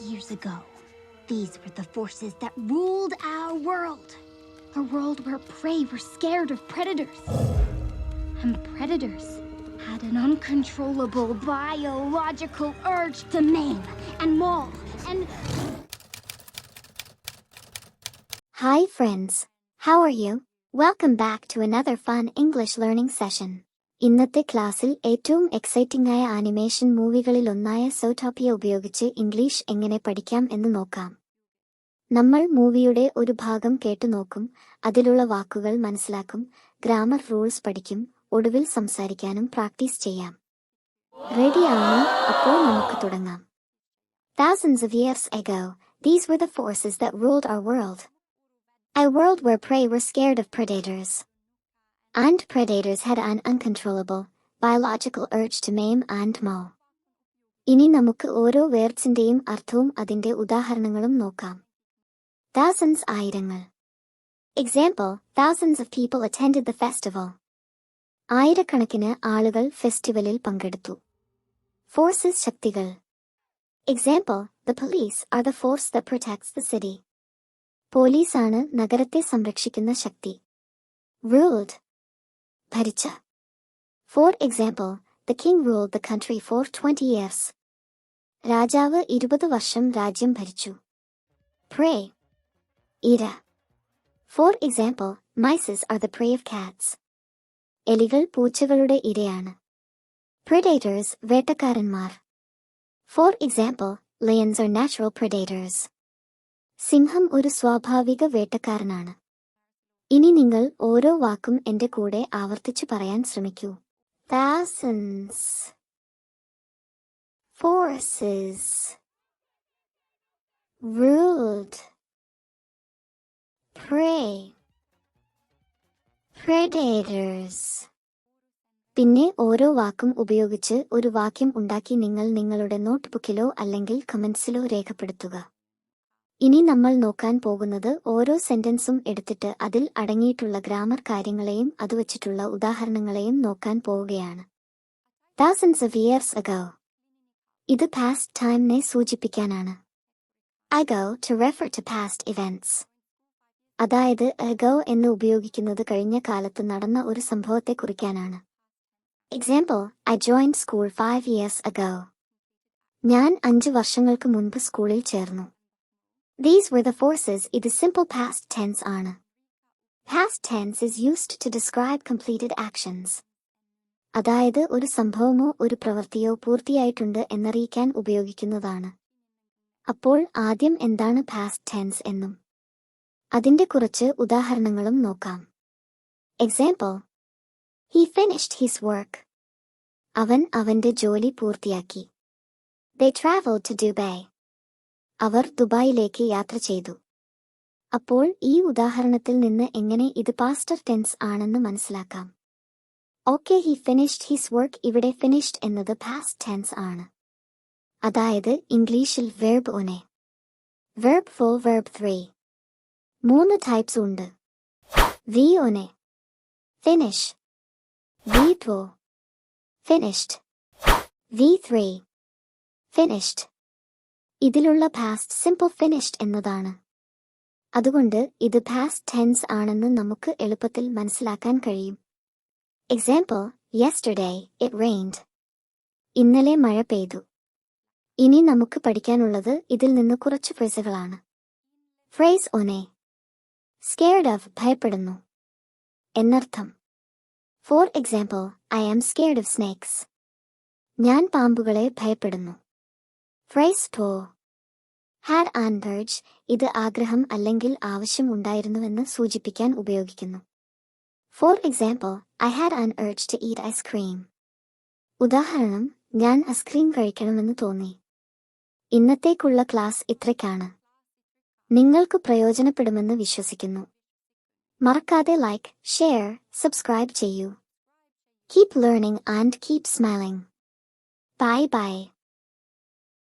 years ago, these were the forces that ruled our world. A world where prey were scared of predators. And predators had an uncontrollable biological urge to maim and maul and... Hi friends, how are you? Welcome back to another fun English learning session. ഇന്നത്തെ ക്ലാസ്സിൽ ഏറ്റവും exciting ആയ animation മൂവികളിലൊന്നായ സോട്ടോപ്പിയ ഉപയോഗിച്ച് English എങ്ങനെ പഠിക്കാം എന്ന് നോക്കാം. നമ്മൾ മൂവിയുടെ ഒരു ഭാഗം കേട്ടു നോക്കും, അതിലുള്ള വാക്കുകൾ മനസ്സിലാക്കും, ഗ്രാമർ റൂൾസ് പഠിക്കും, ഒടുവിൽ സംസാരിക്കാനും പ്രാക്ടീസ് ചെയ്യാം. റെഡിയാണോ? അപ്പോൾ നമുക്ക് തുടങ്ങാം. Thousands of years ago, these were the forces that ruled our world. A world where prey were scared of predators. And predators had an uncontrollable, biological urge to maim and maul. ഇനി നമുക്ക് ഓരോ വേർഡ്സിന്റെയും അർത്ഥവും അതിന്റെ ഉദാഹരണങ്ങളും നോക്കാം. Thousands ആയിരങ്ങൾ. Example, thousands of people attended the festival. ആയിരക്കണക്കിന് ആളുകൾ ഫെസ്റ്റിവലിൽ പങ്കെടുത്തു. Forces ശക്തികൾ. Example, the police are the force that protects the city. പോലീസാണ് നഗരത്തെ സംരക്ഷിക്കുന്ന ശക്തി. Ruled ഭരിച്ച. For example, the king ruled the country for 20 years. രാജാവ് 20 വർഷം രാജ്യം ഭരിച്ചു. Prey ഇര. For example, mice are the prey of cats. എലികൾ പൂച്ചകളുടെ ഇരയാണ്. Predators വേട്ടക്കാരന്മാർ. For example, lions are natural predators. സിംഹം ഒരു സ്വാഭാവിക വേട്ടക്കാരനാണ്. ഇനി നിങ്ങൾ ഓരോ വാക്കും എന്റെ കൂടെ ആവർത്തിച്ചു പറയാൻ ശ്രമിക്കൂ. Thousands, forces, ruled, prey, predators. പിന്നെ ഓരോ വാക്കും ഉപയോഗിച്ച് ഒരു വാക്യം ഉണ്ടാക്കി നിങ്ങൾ നിങ്ങളുടെ നോട്ട്ബുക്കിലോ അല്ലെങ്കിൽ കമന്റ്സിലോ രേഖപ്പെടുത്തുക. ഇനി നമ്മൾ നോക്കാൻ പോകുന്നത് ഓരോ സെന്റൻസും എടുത്തിട്ട് അതിൽ അടങ്ങിയിട്ടുള്ള ഗ്രാമർ കാര്യങ്ങളെയും അതുവച്ചിട്ടുള്ള ഉദാഹരണങ്ങളെയും നോക്കാൻ പോവുകയാണ്. Thousands of years ago. ഇത് past timeനെ സൂചിപ്പിക്കാനാണ്. Ago to refer to past events. അതായത് ago എന്ന് ഉപയോഗിക്കുന്നത് കഴിഞ്ഞ കാലത്ത് നടന്ന ഒരു സംഭവത്തെ കുറിക്കാനാണ്. Example, I joined school 5 years ago. ഞാൻ 5 വർഷങ്ങൾക്ക് മുൻപ് സ്കൂളിൽ ചേർന്നു. These were the forces. ഇത് simple past tense ആണ്. Past tense is used to describe completed actions. അതായത് ഒരു സംഭവമോ ഒരു പ്രവൃത്തിയോ പൂർത്തിയായിട്ടുണ്ട് എന്നറിയിക്കാൻ ഉപയോഗിക്കുന്നതാണ്. അപ്പോൾ ആദ്യം എന്താണ് past tense എന്നും അതിന്റെ കുറച്ച് ഉദാഹരണങ്ങളും നോക്കാം. Example, he finished his work. അവൻ അവന്റെ ജോലി പൂർത്തിയാക്കി. They traveled to Dubai. അവർ ദുബായിലേക്ക് യാത്ര ചെയ്തു. അപ്പോൾ ഈ ഉദാഹരണത്തിൽ നിന്ന് എങ്ങനെ ഇത് പാസ്റ്റ് ടെൻസ് ആണെന്ന് മനസ്സിലാക്കാം. Okay, he finished his work. ഇവിടെ finished എന്നത് പാസ്റ്റ് ടെൻസ് ആണ്. അതായത് ഇംഗ്ലീഷിൽ verb 1, verb 4, verb 3. 3 ടൈപ്സ് ഉണ്ട്. V1 finish, V2 finished, V3 finished. ഇതിലുള്ള പാസ്റ്റ് സിമ്പിൾ ഫിനിഷ്ഡ് എന്നതാണ്. അതുകൊണ്ട് ഇത് പാസ്റ്റ് ടെൻസ് ആണെന്ന് നമുക്ക് എളുപ്പത്തിൽ മനസ്സിലാക്കാൻ കഴിയും. Example, yesterday it rained. ഇന്നലെ മഴ പെയ്തു. ഇനി നമുക്ക് പഠിക്കാനുള്ളത് ഇതിൽ നിന്ന് കുറച്ച് ഫ്രേസുകളാണ്. Phrase 1, scared of ഭയപ്പെടുന്നു എന്നർത്ഥം. For example, I am scared of snakes. ഞാൻ പാമ്പുകളെ ഭയപ്പെടുന്നു. Phrase 2, had an urge. ഇത് ആഗ്രഹം അല്ലെങ്കിൽ ആവശ്യം ഉണ്ടായിരുന്നുവെന്ന് സൂചിപ്പിക്കാൻ ഉപയോഗിക്കുന്നു. For example, I had an urge to eat ice cream. ഉദാഹരണം, ഞാൻ ഐസ്ക്രീം കഴിക്കണമെന്ന് തോന്നി. ഇന്നത്തേക്കുള്ള ക്ലാസ് ഇത്രയ്ക്കാണ്. നിങ്ങൾക്ക് പ്രയോജനപ്പെടുമെന്ന് വിശ്വസിക്കുന്നു. മറക്കാതെ ലൈക്ക്, ഷെയർ, സബ്സ്ക്രൈബ് ചെയ്യൂ. Keep learning and keep smiling. Bye bye.